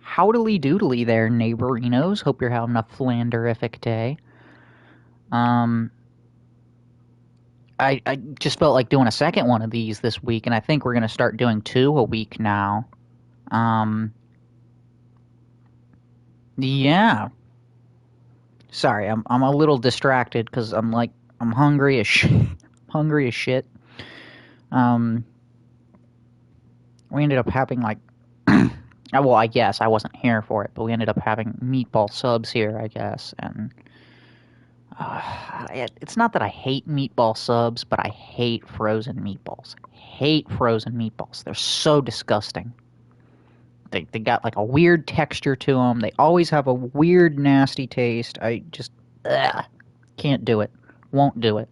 Howdily doodly there, neighborinos. Hope you're having a flanderific day. Um, I just felt like doing a second one of these this week, and I think we're gonna start doing two a week now. Um, yeah. Sorry, I'm a little distracted because I'm hungry as hungry as shit. Um, we ended up having like, well, I guess I wasn't here for it, but we ended up having meatball subs here, I guess, and it's not that I hate meatball subs, but I hate frozen meatballs. Hate frozen meatballs. They're so disgusting. They got like a weird texture to them. They always have a weird, nasty taste. I just can't do it. Won't do it.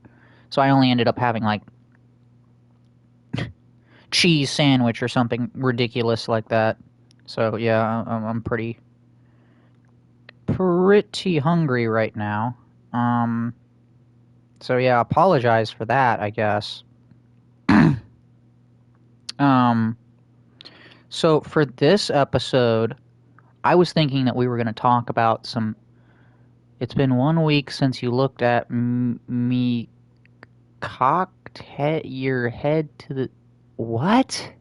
So I only ended up having like cheese sandwich or something ridiculous like that. So yeah, I'm pretty hungry right now. So yeah, apologize for that, I guess. Um, so for this episode, I was thinking that we were going to talk about some. It's been 1 week since you looked at me cocked your head to the. What?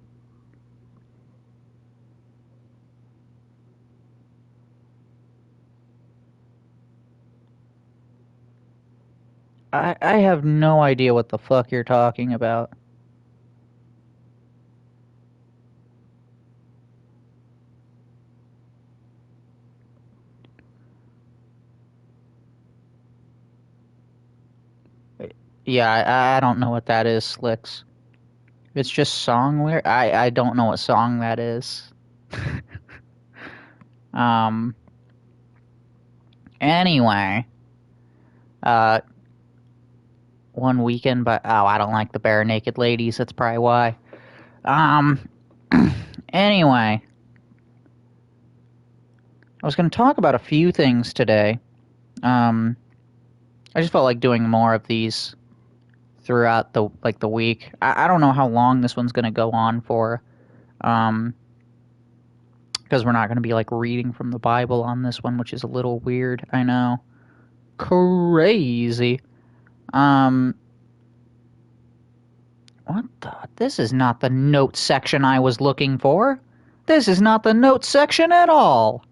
I have no idea what the fuck you're talking about. Yeah, I don't know what that is, Slicks. It's just song lyric. I don't know what song that is. um. Anyway, uh, one weekend, but oh, I don't like the bare naked ladies. That's probably why. Um. Anyway, I was going to talk about a few things today. Um. I just felt like doing more of these throughout the week. I don't know how long this one's going to go on for. Um. Because we're not going to be like reading from the Bible on this one, which is a little weird. I know. Crazy. Um, what the? This is not the notes section I was looking for. This is not the notes section at all.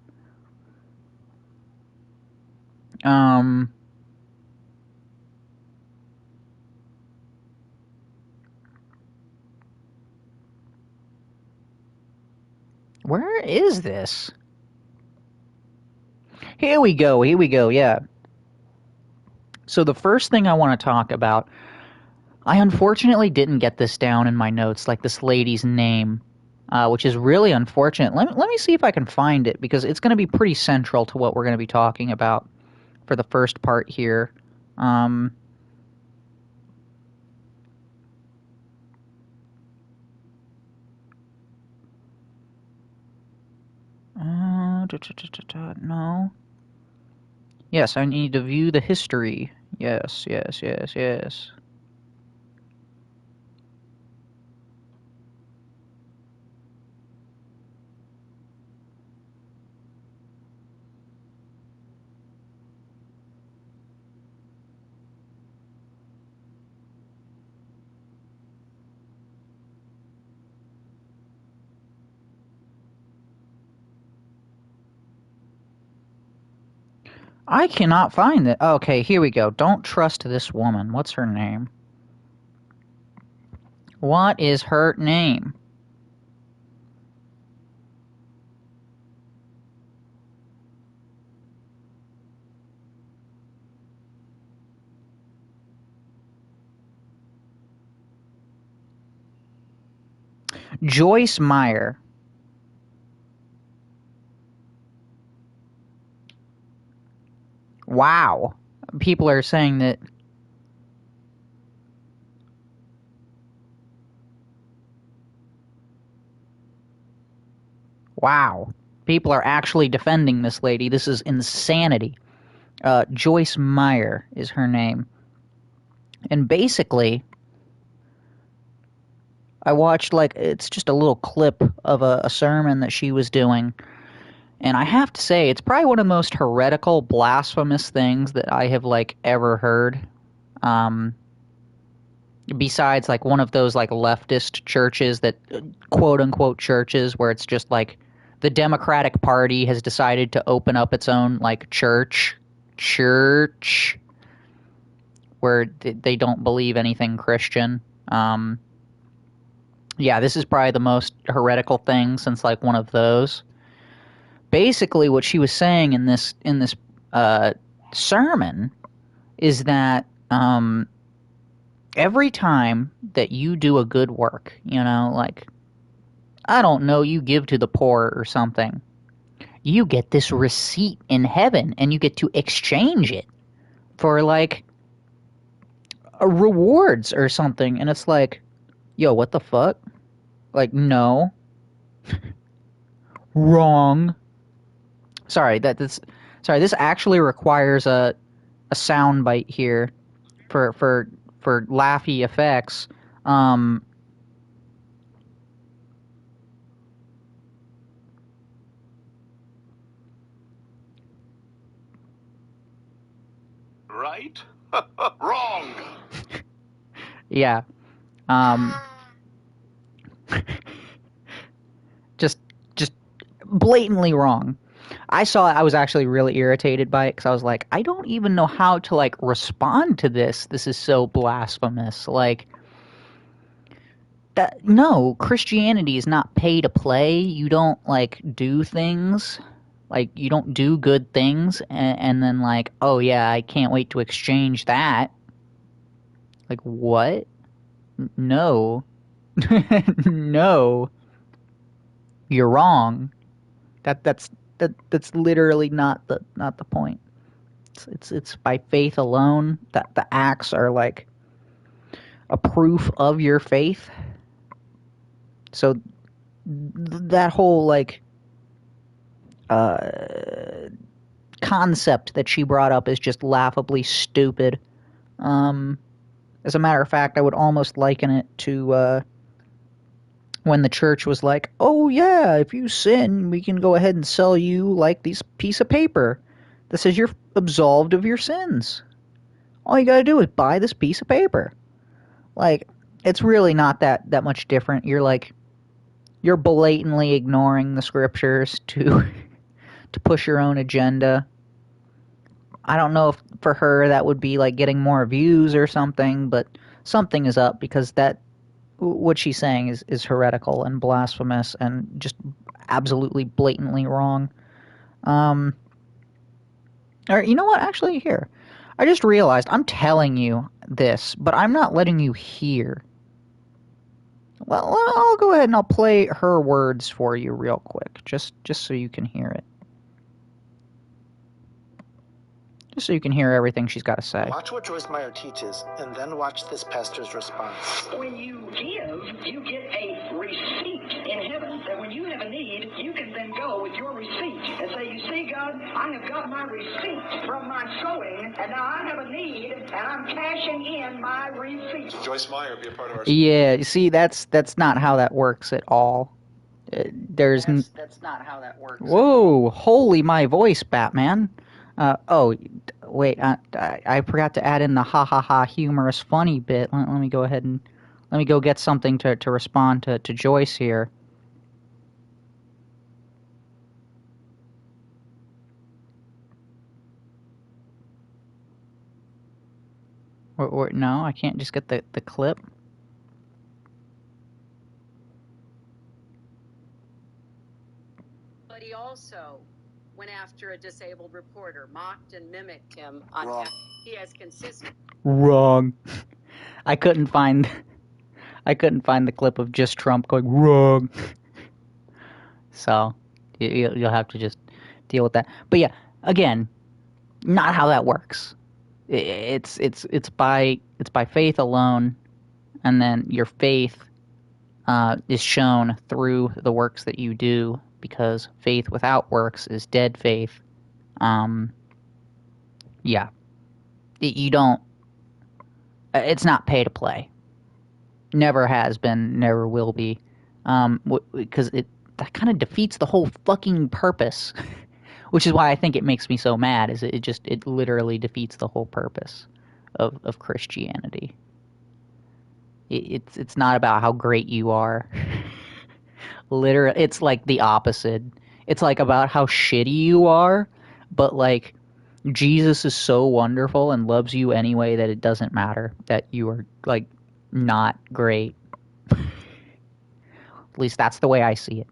Um, where is this? Here we go. Here we go. Yeah. So the first thing I want to talk about, I unfortunately didn't get this down in my notes, like this lady's name, which is really unfortunate. Let me see if I can find it because it's going to be pretty central to what we're going to be talking about for the first part here. Um, no. Yes, I need to view the history. Yes, yes, yes, yes. I cannot find it. Okay, here we go. Don't trust this woman. What's her name? What is her name? Joyce Meyer. Wow. People are saying that. Wow. People are actually defending this lady. This is insanity. Joyce Meyer is her name. And basically, I watched, like, it's just a little clip of a sermon that she was doing. And I have to say, it's probably one of the most heretical, blasphemous things that I have, like, ever heard. Um, Besides, like, one of those, like, leftist churches that, quote-unquote churches, where it's just, like, the Democratic Party has decided to open up its own, like, church, where they don't believe anything Christian. Yeah, this is probably the most heretical thing since, like, one of those. Basically, what she was saying in this sermon is that every time that you do a good work, like, I don't know, you give to the poor or something, you get this receipt in heaven and you get to exchange it for, like, rewards or something. And it's like, yo, what the fuck? Like, no. Wrong. Sorry, this actually requires a sound bite here for laughy effects. Right? Wrong. Yeah. Just blatantly wrong. I was actually really irritated by it because I was like, I don't even know how to, like, respond to this. This is so blasphemous. Like, that, no, Christianity is not pay to play. You don't, like, do things. Like, you don't do good things and then, like, oh yeah, I can't wait to exchange that. Like, what? No. No. You're wrong. That's literally not the point. It's by faith alone that the acts are, like, a proof of your faith. So that whole, like, concept that she brought up is just laughably stupid. As a matter of fact, I would almost liken it to when the church was like, oh yeah, if you sin, we can go ahead and sell you, like, this piece of paper that says you're absolved of your sins. All you gotta do is buy this piece of paper. Like, it's really not that much different. You're blatantly ignoring the scriptures to push your own agenda. I don't know if for her that would be, like, getting more views or something, but something is up, because what she's saying is heretical and blasphemous and just absolutely blatantly wrong. Or, you know what? Actually, here, I just realized I'm telling you this, but I'm not letting you hear. Well, I'll go ahead and I'll play her words for you real quick, just so you can hear it. Just so you can hear everything she's got to say. Watch what Joyce Meyer teaches, and then watch this pastor's response. When you give, you get a receipt in heaven. That when you have a need, you can then go with your receipt and say, you see, God, I have got my receipt from my sowing, and now I have a need, and I'm cashing in my receipt. Joyce Meyer, be a part of our... Yeah, you see, that's not how that works at all. That's not how that works. Whoa, holy my voice, Batman. Oh, wait, I forgot to add in the ha-ha-ha humorous funny bit. Let me go ahead and let me go get something to respond to Joyce here. No, I can't just get the clip. But he also went after a disabled reporter, mocked and mimicked him. He has consistent. Wrong. I couldn't find the clip of just Trump going wrong. So you'll have to just deal with that. But yeah, again, not how that works. It's by faith alone, and then your faith is shown through the works that you do, because faith without works is dead faith. Yeah. You don't... It's not pay to play. Never has been, never will be. Because kind of defeats the whole fucking purpose. Which is why I think it makes me so mad, is it literally defeats the whole purpose of Christianity. It's not about how great you are. Literally, it's like the opposite. It's like about how shitty you are, but like Jesus is so wonderful and loves you anyway that it doesn't matter that you are like not great. At least that's the way I see it.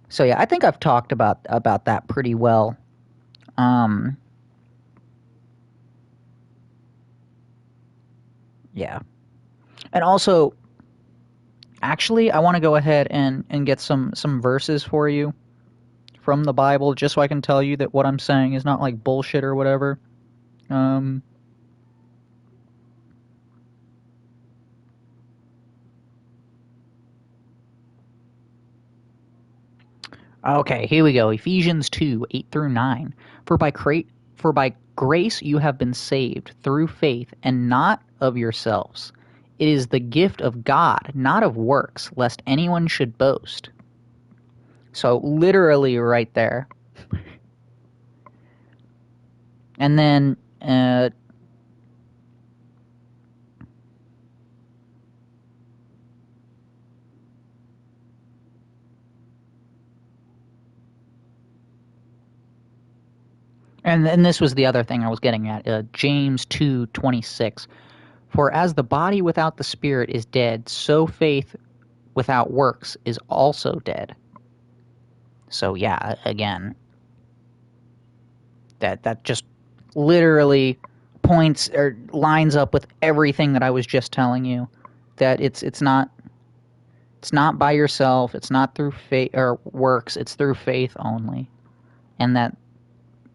So yeah, I think I've talked about that pretty well. Yeah. And also, actually, I want to go ahead and get some verses for you from the Bible, just so I can tell you that what I'm saying is not like bullshit or whatever. Okay, here we go. Ephesians 2:8-9. For by grace you have been saved through faith, and not of yourselves. It is the gift of God, not of works, lest anyone should boast. So literally right there. And then and this was the other thing I was getting at. James 2:26. For as the body without the spirit is dead, so faith without works is also dead. So yeah, again, that just literally points or lines up with everything that I was just telling you. That it's not by yourself, it's not through faith or works, it's through faith only. And that,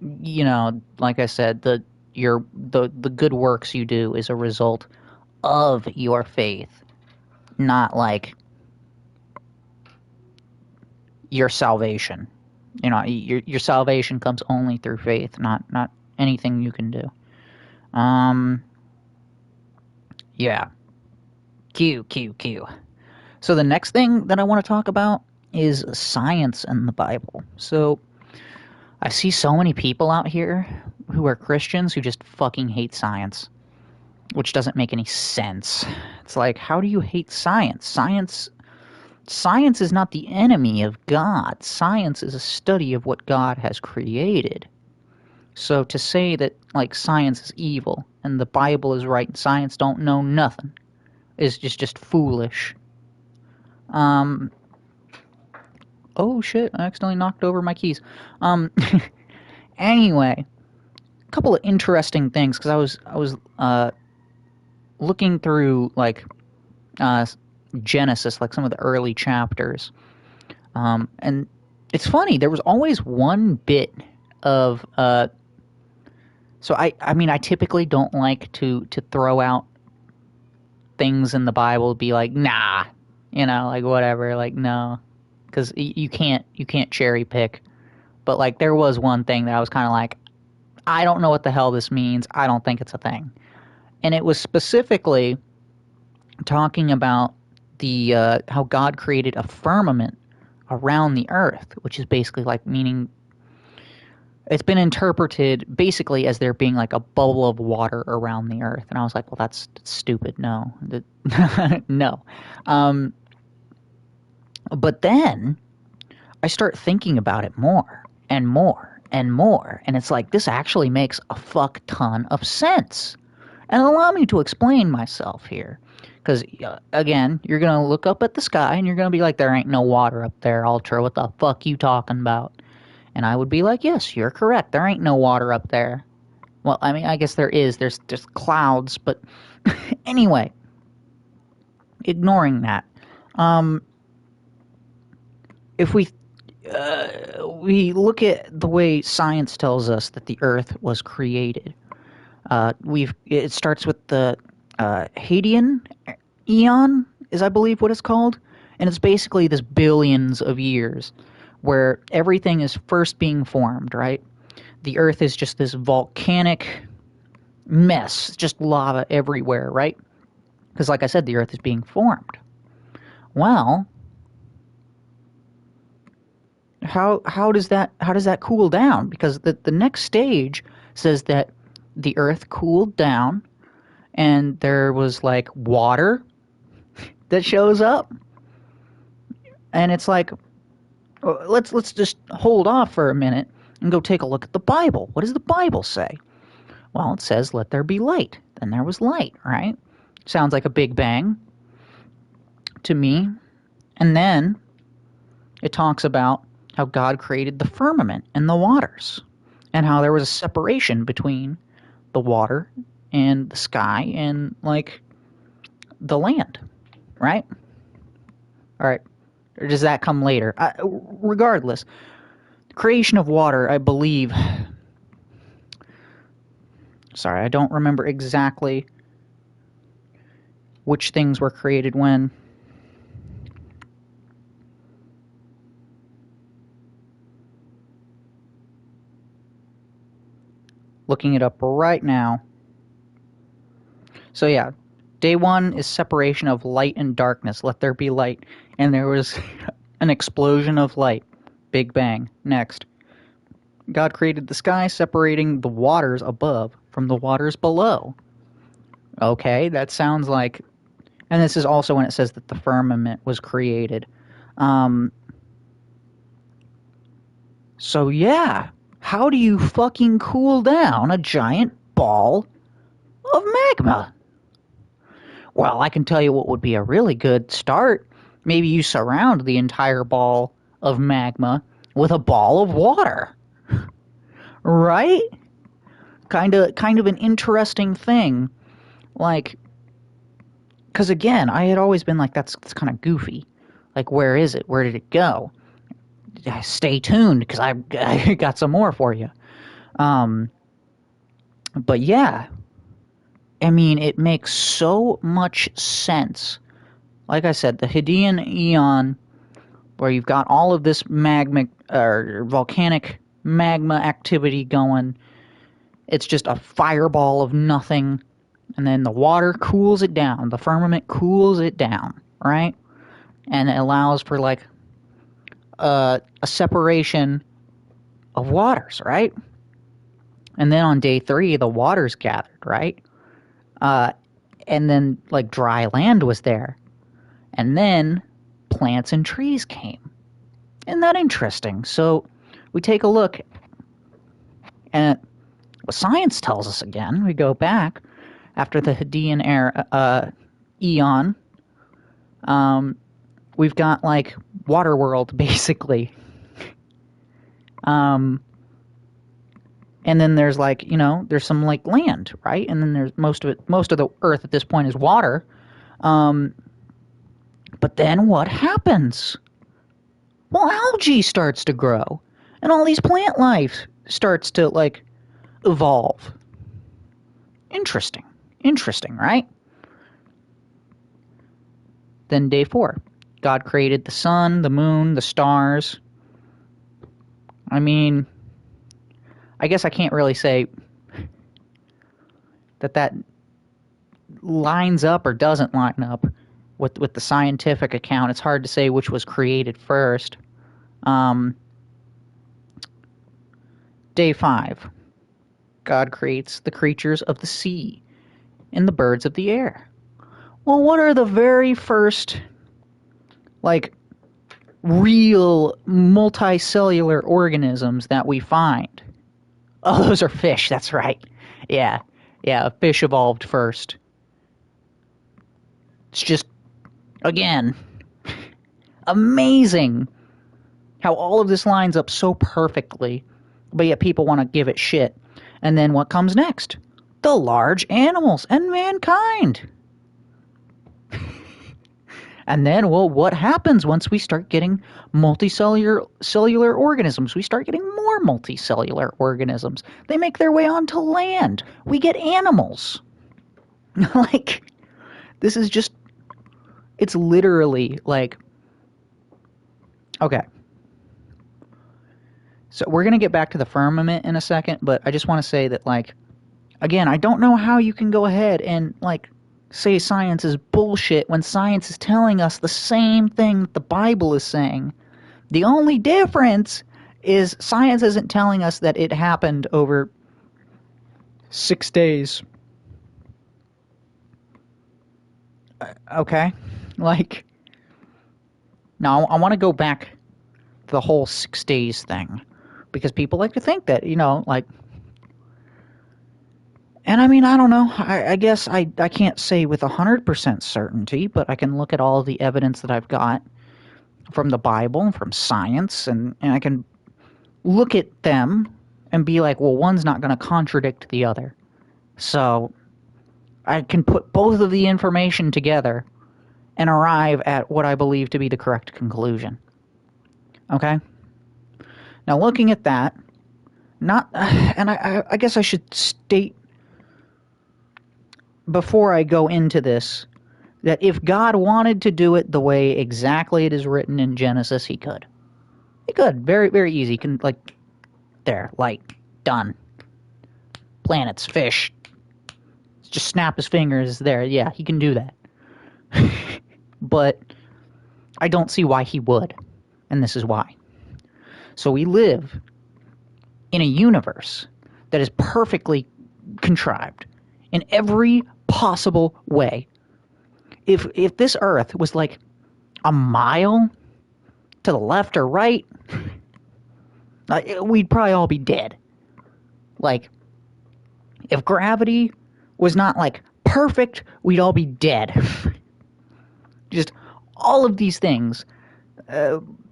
you know, like I said, the good works you do is a result of your faith, not like your salvation. You know, your salvation comes only through faith, not anything you can do. Yeah. Q. So the next thing that I want to talk about is science in the Bible. So I see so many people out here who are Christians who just fucking hate science, which doesn't make any sense. It's like, how do you hate science? Science is not the enemy of God. Science is a study of what God has created. So to say that like science is evil and the Bible is right and science don't know nothing is just foolish. Oh shit, I accidentally knocked over my keys. Anyway, a couple of interesting things, because I was looking through like Genesis, like some of the early chapters, and it's funny, there was always one bit of so I mean, I typically don't like to throw out things in the Bible, be like, nah, you know, like whatever, like no, because you can't cherry pick. But like there was one thing that I was kind of like, I don't know what the hell this means. I don't think it's a thing. And it was specifically talking about the how God created a firmament around the earth, which is basically like meaning it's been interpreted basically as there being like a bubble of water around the earth. And I was like, well, that's stupid. No. No. But then I start thinking about it more and more and more. And it's like, this actually makes a fuck ton of sense. And allow me to explain myself here. Because, again, you're going to look up at the sky and you're going to be like, there ain't no water up there, Ultra. What the fuck you talking about? And I would be like, yes, you're correct. There ain't no water up there. Well, I mean, I guess there is. There's just clouds. But anyway, ignoring that. If we look at the way science tells us that the Earth was created, it starts with the Hadean Eon, is I believe what it's called. And it's basically this billions of years where everything is first being formed, right? The Earth is just this volcanic mess, just lava everywhere, right? Because like I said, the Earth is being formed. Well, how does that cool down? Because the next stage says that the Earth cooled down, and there was like water that shows up, and it's like, let's just hold off for a minute and go take a look at the Bible. What does the Bible say? Well, it says, "Let there be light." Then there was light, right? Sounds like a big bang to me. And then it talks about how God created the firmament and the waters, and how there was a separation between the water and the sky and, like, the land, right? All right. Or does that come later? Regardless, creation of water, I believe... Sorry, I don't remember exactly which things were created when. Looking it up right now. So yeah, day 1 is separation of light and darkness. Let there be light. And there was an explosion of light. Big bang. Next. God created the sky, separating the waters above from the waters below. Okay, that sounds like... And this is also when it says that the firmament was created. So yeah, how do you fucking cool down a giant ball of magma? Well, I can tell you what would be a really good start. Maybe you surround the entire ball of magma with a ball of water. Right? Kind of an interesting thing. Like, because again, I had always been like, that's kind of goofy. Like, where is it? Where did it go? Stay tuned, because I got some more for you. But yeah, I mean, it makes so much sense. Like I said, the Hadean Eon, where you've got all of this magma or volcanic magma activity going. It's just a fireball of nothing, and then the water cools it down. The firmament cools it down, right? And it allows for like a separation of waters, right? And then on day 3, the waters gathered, right? And then like dry land was there, and then plants and trees came. Isn't that interesting? So we take a look at what science tells us again. We go back after the Hadean era, Eon. We've got like water world basically. And then there's like, there's some like land, right? And then there's most of the earth at this point is water. But then what happens? Well, algae starts to grow, and all these plant life starts to like evolve. Interesting, right? Then day 4, God created the sun, the moon, the stars. I mean, I guess I can't really say that lines up or doesn't line up with the scientific account. It's hard to say which was created first. Day 5, God creates the creatures of the sea and the birds of the air. Well, what are the very first, like, real multicellular organisms that we find? Oh, those are fish, that's right. Yeah, fish evolved first. It's just, again, amazing how all of this lines up so perfectly, but yet people want to give it shit. And then what comes next? The large animals and mankind. And then, well, what happens once we start getting cellular organisms? We start getting more multicellular organisms. They make their way onto land. We get animals. Like, this is just, it's literally like, okay. So we're going to get back to the firmament in a second, but I just want to say that, like, again, I don't know how you can go ahead and, like, say science is bullshit when science is telling us the same thing that the Bible is saying. The only difference is science isn't telling us that it happened over 6 days. Okay? Like, now I want to go back to the whole 6 days thing. Because people like to think that, like... And I mean, I don't know. I guess I can't say with 100% certainty, but I can look at all of the evidence that I've got from the Bible and from science, and I can look at them and be like, well, one's not going to contradict the other. So I can put both of the information together and arrive at what I believe to be the correct conclusion. Okay? Now, looking at that, and I guess I should state before I go into this that if God wanted to do it the way exactly it is written in Genesis, he could. He could. Very, very easy. Can, done. Planets, fish. Just snap his fingers there. Yeah, he can do that. But I don't see why he would. And this is why. So we live in a universe that is perfectly contrived in every possible way. If this Earth was like a mile to the left or right, we'd probably all be dead. Like, if gravity was not like perfect, we'd all be dead. Just all of these things,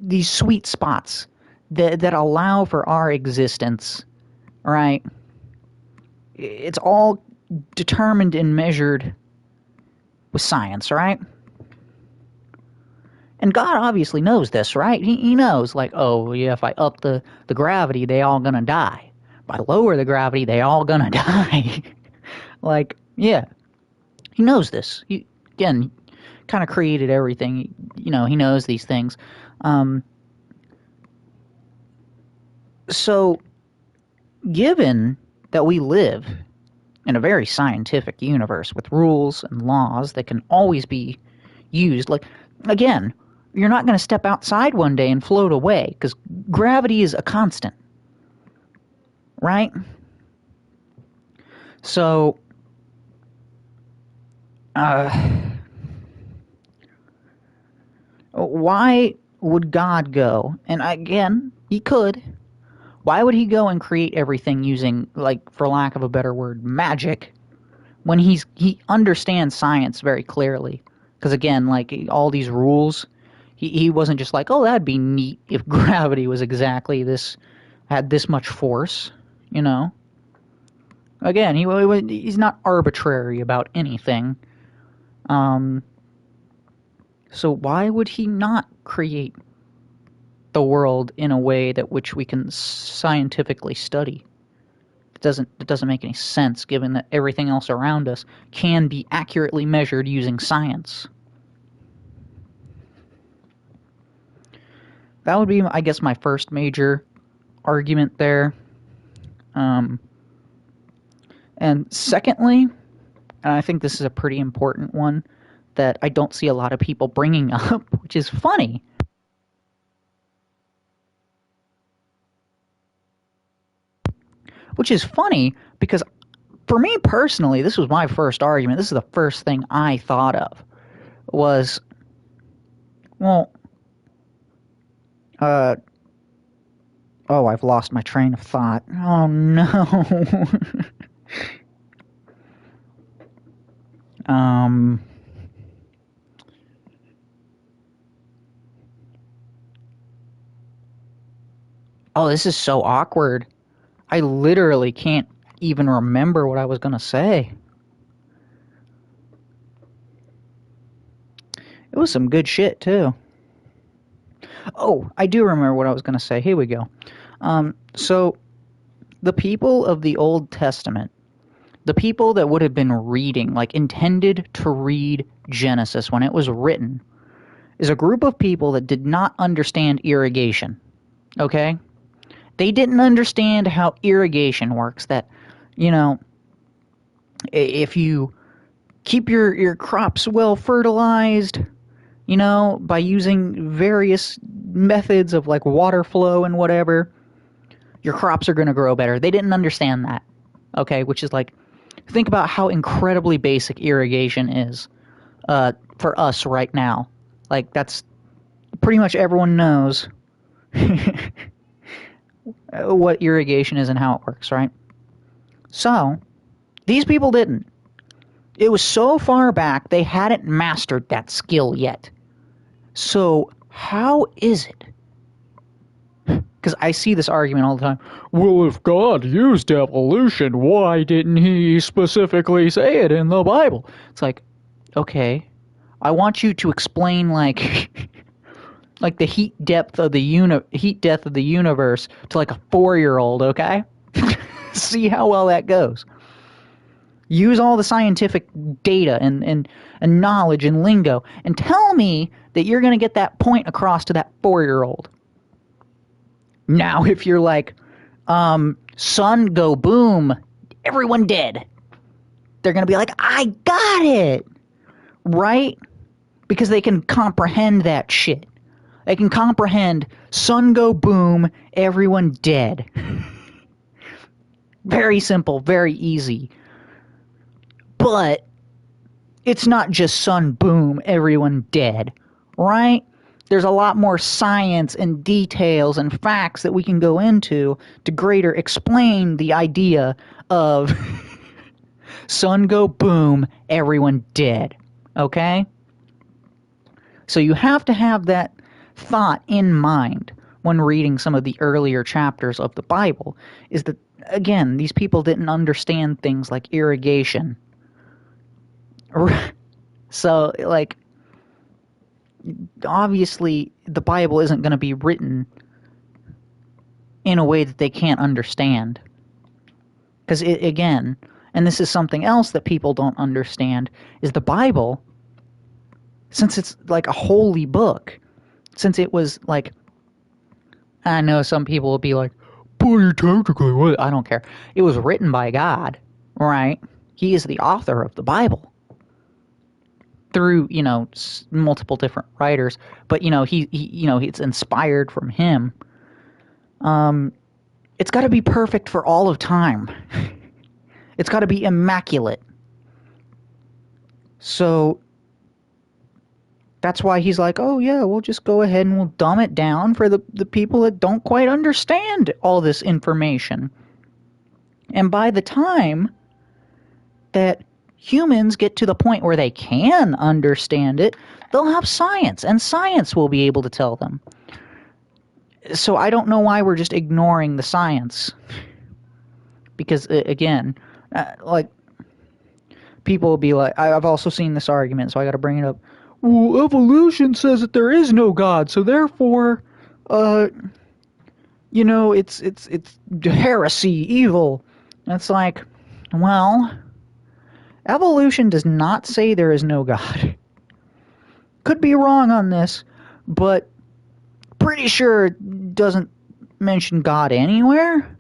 these sweet spots that allow for our existence, right? It's all determined and measured with science, right? And God obviously knows this, right? He knows, like, oh, yeah, if I up the gravity, they all gonna die. If I lower the gravity, they all gonna die. Like, yeah. He knows this. He, again, kind of created everything. He knows these things. So, given that we live in a very scientific universe with rules and laws that can always be used, like, again, you're not going to step outside one day and float away, because gravity is a constant. Right? So, why would God go, and again, he could, why would he go and create everything using, like, for lack of a better word, magic, when he understands science very clearly? Because again, like, all these rules, he wasn't just like, oh, that'd be neat if gravity was exactly this, had this much force, Again, he's not arbitrary about anything. So why would he not create the world in a way that which we can scientifically study? It doesn't make any sense, given that everything else around us can be accurately measured using science. That would be, I guess, my first major argument there. And secondly, and I think this is a pretty important one that I don't see a lot of people bringing up, which is funny. Which is funny because for me personally, this was my first argument. This is the first thing I thought of was, well, oh, I've lost my train of thought. Oh, no. Oh, this is so awkward. I literally can't even remember what I was going to say. It was some good shit, too. Oh, I do remember what I was going to say. Here we go. So, the people of the Old Testament, the people that would have been reading, like intended to read Genesis when it was written, is a group of people that did not understand irrigation. Okay? They didn't understand how irrigation works, that, if you keep your crops well fertilized, you know, by using various methods of like water flow and whatever, your crops are going to grow better. They didn't understand that, okay? Which is like, think about how incredibly basic irrigation is for us right now. Like, that's pretty much everyone knows what irrigation is and how it works, right? So, these people didn't. It was so far back, they hadn't mastered that skill yet. So, how is it? Because I see this argument all the time. Well, if God used evolution, why didn't he specifically say it in the Bible? It's like, okay, I want you to explain like like the heat depth of the universe to like a 4-year-old, okay? See how well that goes. Use all the scientific data and knowledge and lingo and tell me that you're going to get that point across to that 4-year-old. Now, if you're like, sun go boom, everyone dead, they're going to be like, I got it, right? Because they can comprehend that shit. They can comprehend sun go boom, everyone dead. Very simple, very easy. But it's not just sun boom, everyone dead, right? There's a lot more science and details and facts that we can go into to greater explain the idea of sun go boom, everyone dead, okay? So you have to have that thought in mind when reading some of the earlier chapters of the Bible, is that, again, these people didn't understand things like irrigation. So, like, obviously the Bible isn't going to be written in a way that they can't understand. Because, again, and this is something else that people don't understand, is the Bible, since it's like a holy book, since it was like, I know some people will be like, but technically, what? I don't care. It was written by God, right? He is the author of the Bible. Through, you know, multiple different writers, but, you know, he you know, it's inspired from him. It's got to be perfect for all of time. It's got to be immaculate. So that's why he's like, oh yeah, we'll just go ahead and we'll dumb it down for the people that don't quite understand all this information. And by the time that humans get to the point where they can understand it, they'll have science, and science will be able to tell them. So I don't know why we're just ignoring the science. Because, again, like, people will be like, I've also seen this argument, so I got to bring it up. Well, evolution says that there is no God, so therefore, you know, it's heresy, evil. And it's like, well, evolution does not say there is no God. Could be wrong on this, but pretty sure it doesn't mention God anywhere.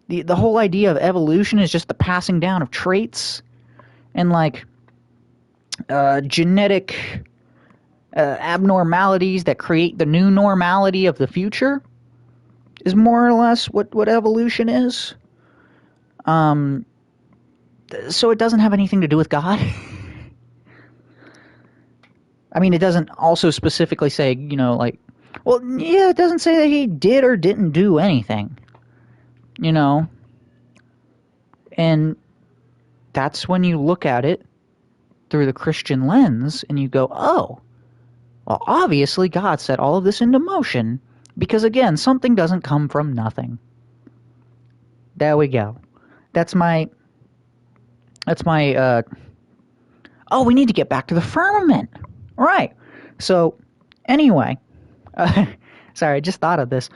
The whole idea of evolution is just the passing down of traits and like genetic abnormalities that create the new normality of the future is more or less what evolution is. So it doesn't have anything to do with God. I mean, it doesn't also specifically say, you know, like, well, yeah, it doesn't say that he did or didn't do anything, you know. And that's when you look at it through the Christian lens and you go, oh, well, obviously God set all of this into motion because, again, something doesn't come from nothing. There we go. That's my oh, we need to get back to the firmament. Right. So, anyway, sorry, I just thought of this.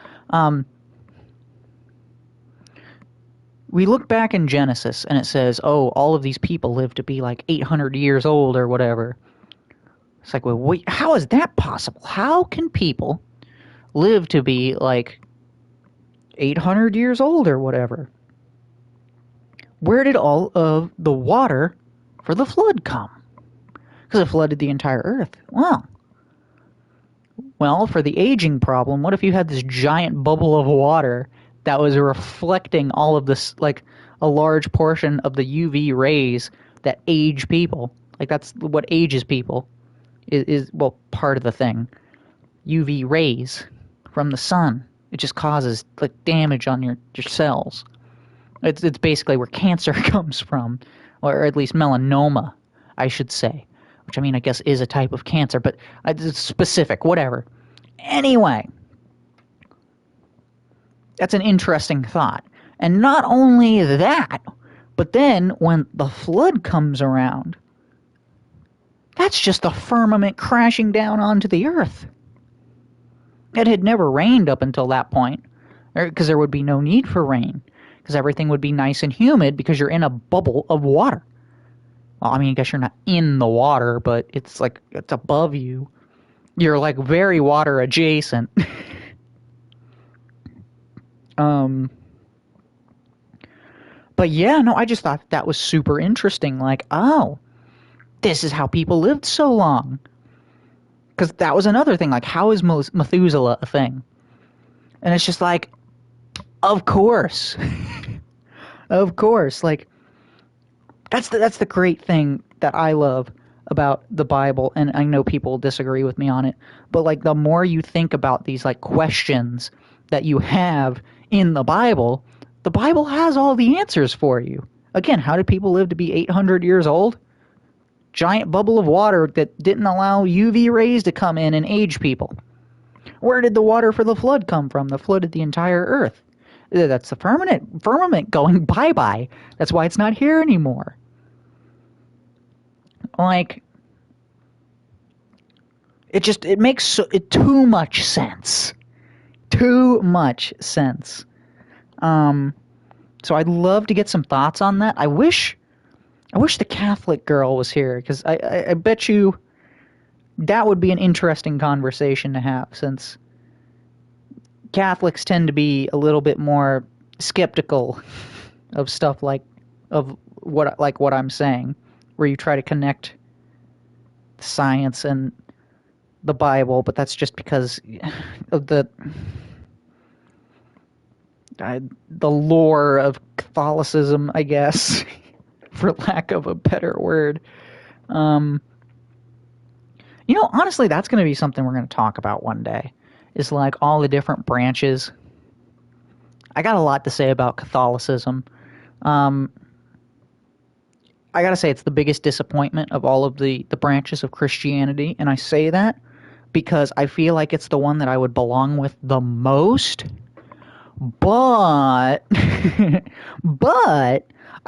We look back in Genesis, and it says, oh, all of these people live to be like 800 years old or whatever. It's like, well, wait, how is that possible? How can people live to be like 800 years old or whatever? Where did all of the water for the flood come? Because it flooded the entire earth. Well, for the aging problem, what if you had this giant bubble of water that was reflecting all of this, like a large portion of the UV rays that age people? Like that's what ages people is well, part of the thing. UV rays from the sun. It just causes like damage on your cells. It's basically where cancer comes from, or at least melanoma, I should say. Which, I mean, I guess is a type of cancer, but it's specific, whatever. Anyway, that's an interesting thought. And not only that, but then when the flood comes around, that's just the firmament crashing down onto the earth. It had never rained up until that point, because there would be no need for rain, because everything would be nice and humid because you're in a bubble of water. Well, I mean, I guess you're not in the water, but it's like, it's above you. You're like very water adjacent. But yeah, no, I just thought that was super interesting. Like, oh, this is how people lived so long. Because that was another thing. Like, how is Methuselah a thing? And it's just like, of course. Of course. Like, that's the great thing that I love about the Bible, and I know people disagree with me on it, but like the more you think about these like questions that you have in the Bible has all the answers for you. Again, how did people live to be 800 years old? Giant bubble of water that didn't allow UV rays to come in and age people. Where did the water for the flood come from that flooded the entire earth? That's the firmament going bye-bye. That's why it's not here anymore. Like, it makes too much sense. Too much sense. So I'd love to get some thoughts on that. I wish the Catholic girl was here, because I bet you that would be an interesting conversation to have, since Catholics tend to be a little bit more skeptical of stuff of what I'm saying, where you try to connect science and the Bible, but that's just because of the lore of Catholicism, I guess, for lack of a better word. Honestly, that's going to be something we're going to talk about one day, is like all the different branches. I got a lot to say about Catholicism. I gotta say, it's the biggest disappointment of all of the branches of Christianity, and I say that because I feel like it's the one that I would belong with the most, but I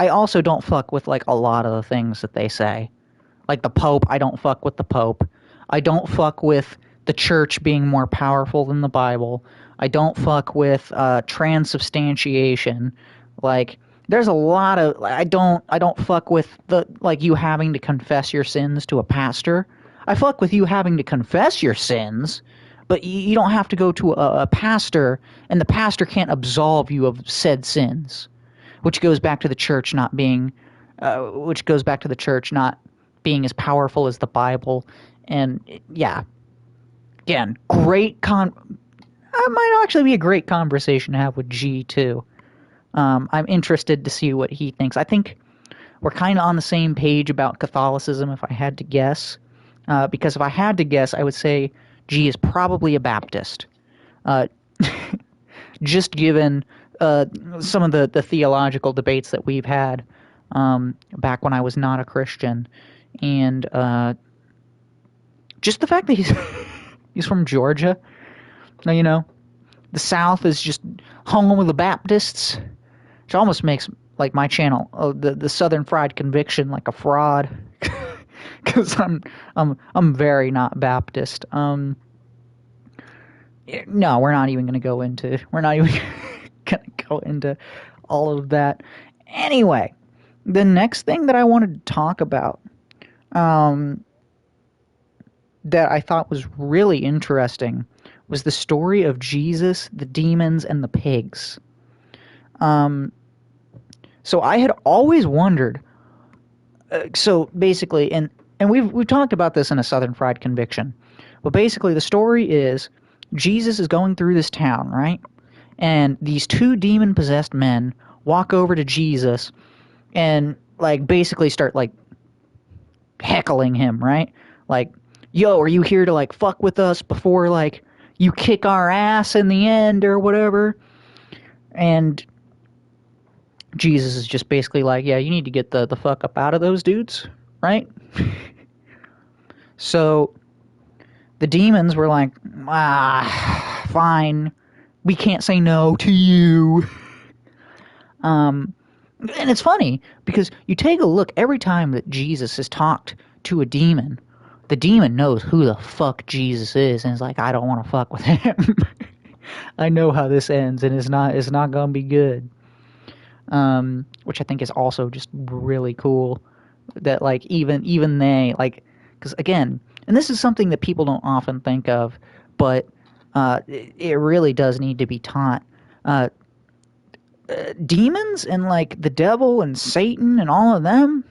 also don't fuck with like a lot of the things that they say. Like the Pope, I don't fuck with the Pope. I don't fuck with the church being more powerful than the Bible. I don't fuck with transubstantiation. Like, there's a lot of, I don't fuck with the, like, you having to confess your sins to a pastor. I fuck with you having to confess your sins, but you don't have to go to a pastor, and the pastor can't absolve you of said sins, which goes back to the church not being as powerful as the Bible. And yeah, again, it might actually be a great conversation to have with G too. I'm interested to see what he thinks. I think we're kind of on the same page about Catholicism, if I had to guess. Because if I had to guess, I would say G is probably a Baptist. Just given some of the theological debates that we've had back when I was not a Christian. And just the fact that he's from Georgia. The South is just hung with the Baptists. Which almost makes like my channel, the Southern Fried Conviction, like a fraud, because I'm very not Baptist. No, we're not even going to go into all of that. Anyway, the next thing that I wanted to talk about, that I thought was really interesting, was the story of Jesus, the demons, and the pigs. So I had always wondered, So basically, and we've talked about this in a Southern Fried Conviction, but basically the story is Jesus is going through this town, right? And these two demon-possessed men walk over to Jesus and like basically start like heckling him, right? Like, yo, are you here to like fuck with us before like you kick our ass in the end or whatever? And Jesus is just basically like, yeah, you need to get the fuck up out of those dudes, right? So the demons were like, fine, we can't say no to you. And it's funny because you take a look, every time that Jesus has talked to a demon, the demon knows who the fuck Jesus is and is like, I don't want to fuck with him. I know how this ends and it's not gonna be good. Which I think is also just really cool that like even they like, because again, and this is something that people don't often think of, but it really does need to be taught. Demons and like the devil and Satan and all of them,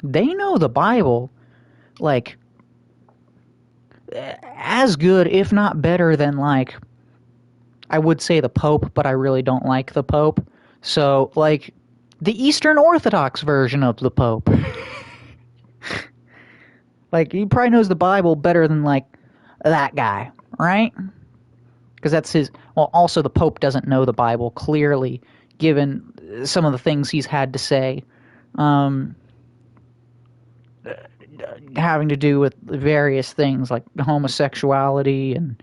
they know the Bible like as good, if not better than like, I would say the Pope, but I really don't like the Pope. So, like, the Eastern Orthodox version of the Pope. Like, he probably knows the Bible better than, like, that guy, right? Because that's his... Well, also the Pope doesn't know the Bible, clearly, given some of the things he's had to say. Having to do with various things, like homosexuality and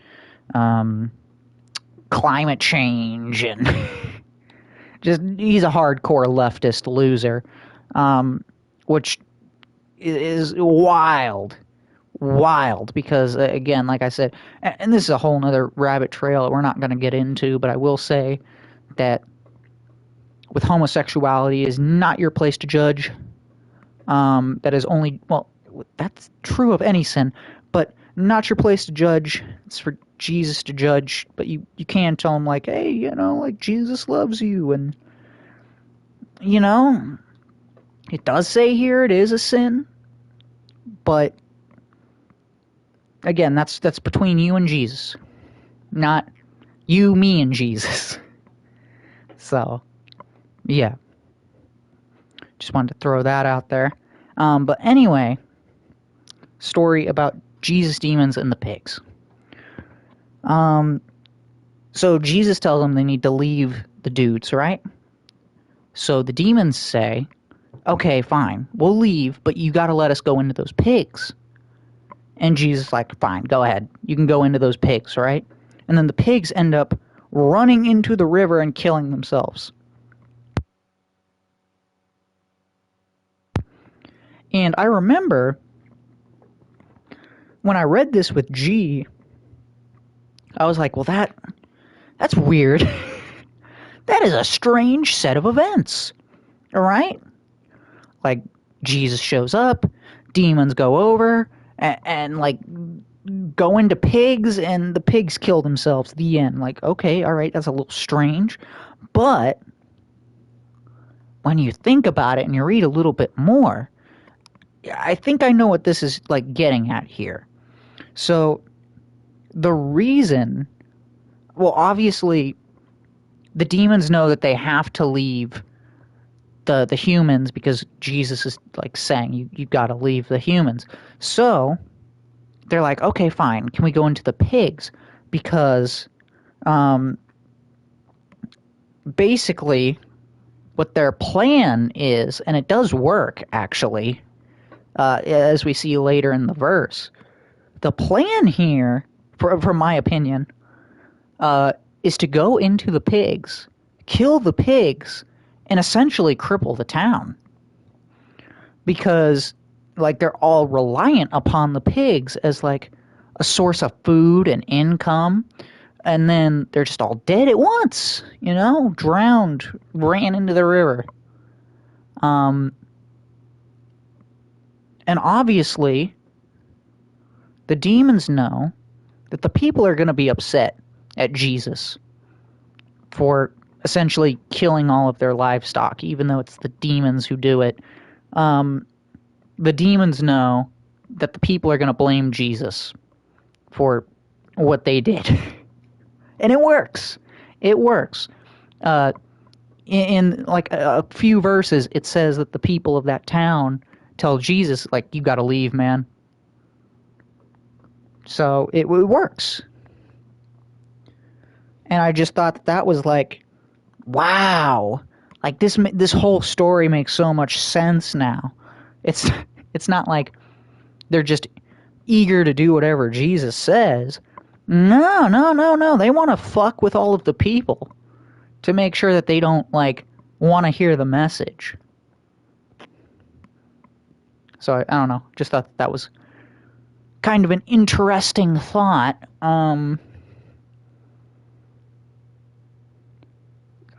climate change and... Just, he's a hardcore leftist loser, which is wild because, again, like I said, and this is a whole nother rabbit trail that we're not going to get into, but I will say that with homosexuality is not your place to judge. That is only, well, that's true of any sin, but not your place to judge. It's for Jesus to judge, but you can tell him like, hey, you know, like Jesus loves you, and you know, it does say here it is a sin, but again, that's between you and Jesus, not you, me, and Jesus. So, yeah, just wanted to throw that out there. But anyway, story about Jesus, demons, and the pigs. So Jesus tells them they need to leave the dudes, right? So the demons say, okay, fine, we'll leave, but you gotta let us go into those pigs. And Jesus is like, fine, go ahead. You can go into those pigs, right? And then the pigs end up running into the river and killing themselves. And I remember when I read this with G, I was like, well, that's weird. That is a strange set of events. All right? Like, Jesus shows up, demons go over, and like, go into pigs, and the pigs kill themselves. The end. Like, okay, all right, that's a little strange. But when you think about it and you read a little bit more, I think I know what this is, like, getting at here. So, the reason... Well, obviously, the demons know that they have to leave the humans because Jesus is, like, saying, you got to leave the humans. So, they're like, okay, fine, can we go into the pigs? Because, basically, what their plan is, and it does work, actually, as we see later in the verse, the plan here, from my opinion, is to go into the pigs, kill the pigs, and essentially cripple the town. Because, like, they're all reliant upon the pigs as, like, a source of food and income, and then they're just all dead at once, you know? Drowned, ran into the river. And obviously, the demons know that the people are going to be upset at Jesus for essentially killing all of their livestock, even though it's the demons who do it. the demons know that the people are going to blame Jesus for what they did. And it works. It works. In like a few verses, it says that the people of that town tell Jesus, like, you got to leave, man. So it works. And I just thought that was like, wow. Like this whole story makes so much sense now. It's not like they're just eager to do whatever Jesus says. No. They want to fuck with all of the people to make sure that they don't, like, want to hear the message. So I don't know. Just thought that was kind of an interesting thought. I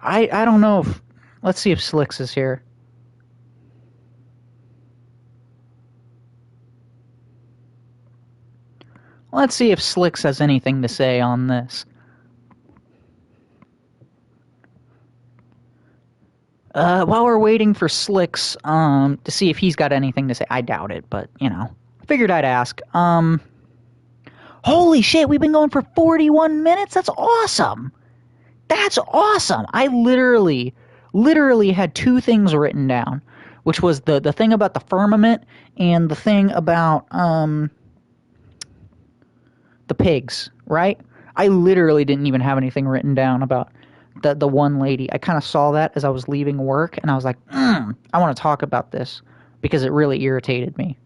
don't know if... Let's see if Slicks is here. Let's see if Slicks has anything to say on this. While we're waiting for Slicks, to see if he's got anything to say. I doubt it, but, you know. Figured I'd ask. Holy shit, we've been going for 41 minutes? That's awesome! That's awesome! I literally had two things written down, which was the thing about the firmament and the thing about, the pigs, right? I literally didn't even have anything written down about the one lady. I kind of saw that as I was leaving work, and I was like, I want to talk about this because it really irritated me.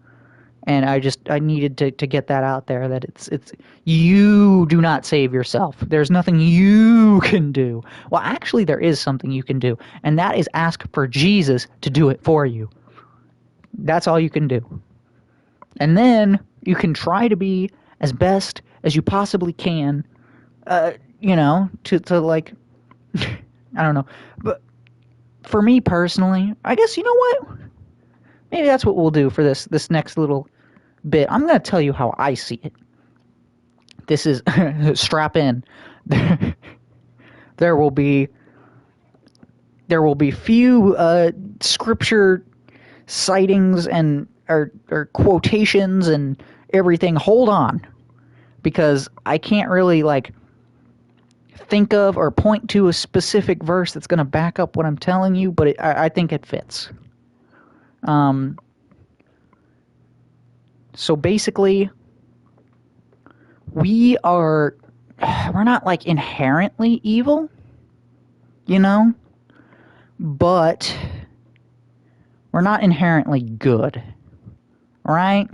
And I needed to get that out there, that it's you do not save yourself. There's nothing you can do. Well, actually, there is something you can do, and that is ask for Jesus to do it for you. That's all you can do. And then you can try to be as best as you possibly can, you know, to like, I don't know. But for me personally, I guess, you know what? Maybe that's what we'll do for this next little bit. I'm going to tell you how I see it. This is, strap in. There will be few scripture citings and or quotations and everything. Hold on. Because I can't really, like, think of or point to a specific verse that's going to back up what I'm telling you, but I think it fits. So basically, we're not, like, inherently evil, you know? But we're not inherently good, right?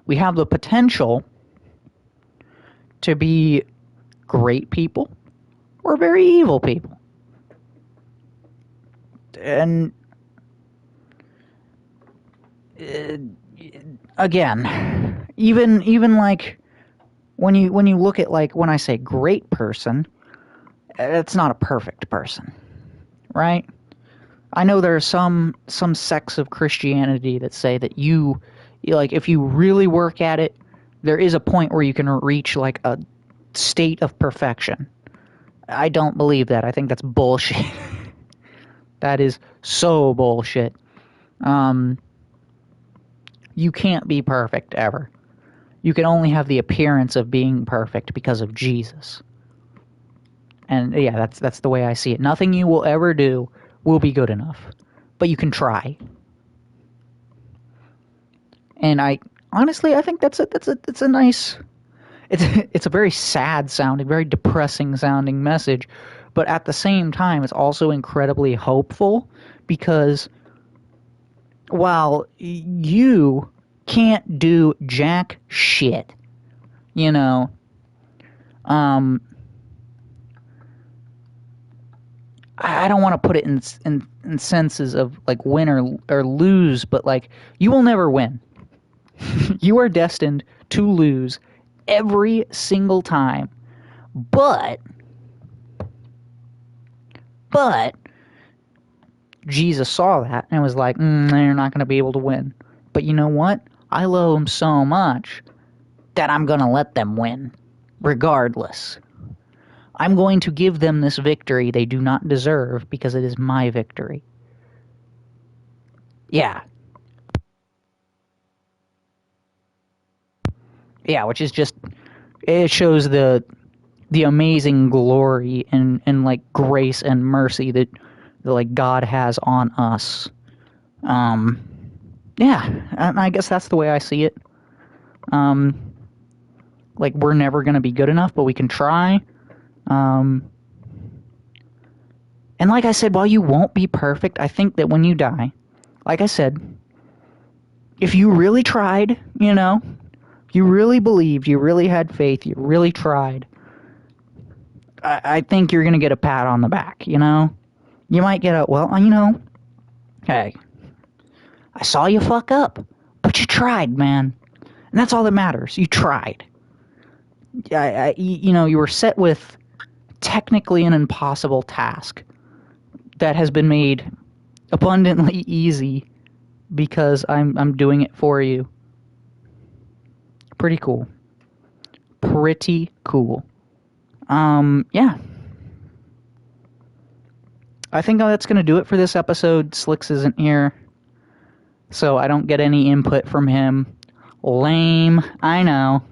We have the potential to be great people or very evil people. And again, even like when you look at, like, when I say great person, it's not a perfect person, right? I know there are some sects of Christianity that say that you, like, if you really work at it, there is a point where you can reach, like, a state of perfection. I don't believe that. I think that's bullshit. That is so bullshit. You can't be perfect ever. You can only have the appearance of being perfect because of Jesus. And yeah, that's the way I see it. Nothing you will ever do will be good enough, but you can try. And I think it's a nice, it's a very sad sounding, very depressing sounding message, but at the same time, it's also incredibly hopeful, because while you can't do jack shit, you know, I don't want to put it in senses of, like, win or lose, but, like, you will never win. You are destined to lose every single time. But Jesus saw that and was like, they're not going to be able to win. But you know what? I love them so much that I'm going to let them win, regardless. I'm going to give them this victory they do not deserve, because it is my victory. Yeah. Yeah, which is just, it shows the amazing glory and like grace and mercy that like God has on us. Yeah, and I guess that's the way I see it. Like, we're never going to be good enough, but we can try. And like I said, while you won't be perfect, I think that when you die, like I said, if you really tried, you know, you really believed, you really had faith, you really tried, I think you're going to get a pat on the back, you know? You might get a, well, you know, hey, I saw you fuck up, but you tried, man. And that's all that matters. You tried. You know, you were set with technically an impossible task that has been made abundantly easy because I'm doing it for you. Pretty cool. Pretty cool. Yeah. I think that's going to do it for this episode. Slicks isn't here, so I don't get any input from him. Lame, I know.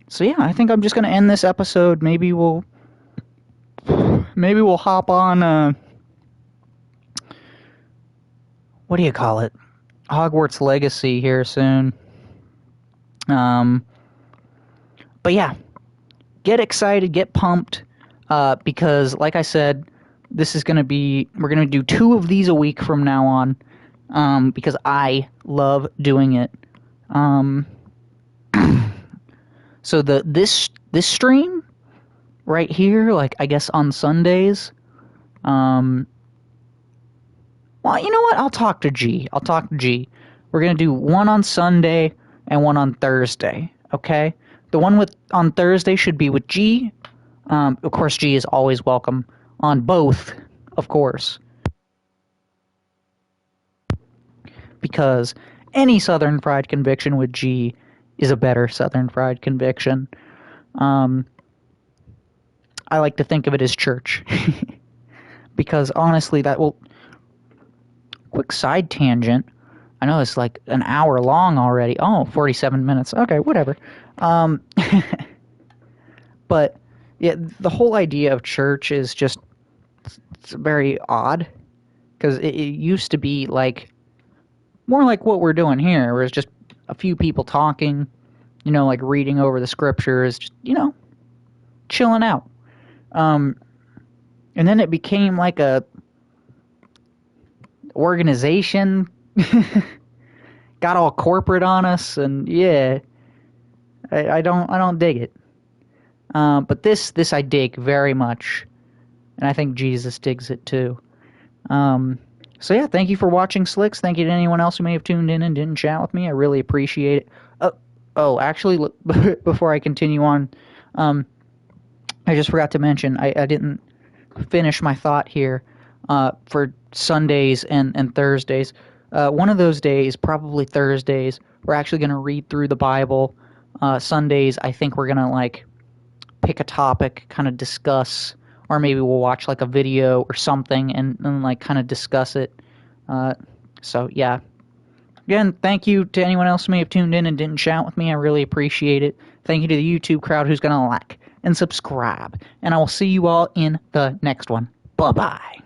So yeah, I think I'm just going to end this episode. Maybe we'll hop on, what do you call it? Hogwarts Legacy here soon. But yeah, get excited, get pumped, because like I said, this is going to be, we're going to do 2 of these a week from now on, because I love doing it. So this stream right here, like, I guess on Sundays, well, you know what? I'll talk to G. We're going to do one on Sunday and one on Thursday, okay? The one on Thursday should be with G. Of course, G is always welcome on both, of course. Because any Southern Fried Conviction with G is a better Southern Fried Conviction. I like to think of it as church. Because honestly, that will... Quick side tangent. I know it's like an hour long already. Oh, 47 minutes. Okay, whatever. But yeah, the whole idea of church is just, it's very odd. Because it used to be like, more like what we're doing here, where it's just a few people talking, you know, like reading over the scriptures, just, you know, chilling out. And then it became like a organization, got all corporate on us, and yeah, I don't dig it. But this I dig very much, and I think Jesus digs it too. So yeah, thank you for watching, Slicks. Thank you to anyone else who may have tuned in and didn't chat with me. I really appreciate it. Oh, actually, look, before I continue on, I just forgot to mention, I didn't finish my thought here. For Sundays and Thursdays. One of those days, probably Thursdays, we're actually going to read through the Bible. Sundays, I think we're going to, like, pick a topic, kind of discuss, or maybe we'll watch, like, a video or something and like, kind of discuss it. So, yeah. Again, thank you to anyone else who may have tuned in and didn't chat with me. I really appreciate it. Thank you to the YouTube crowd who's going to like and subscribe. And I will see you all in the next one. Bye-bye.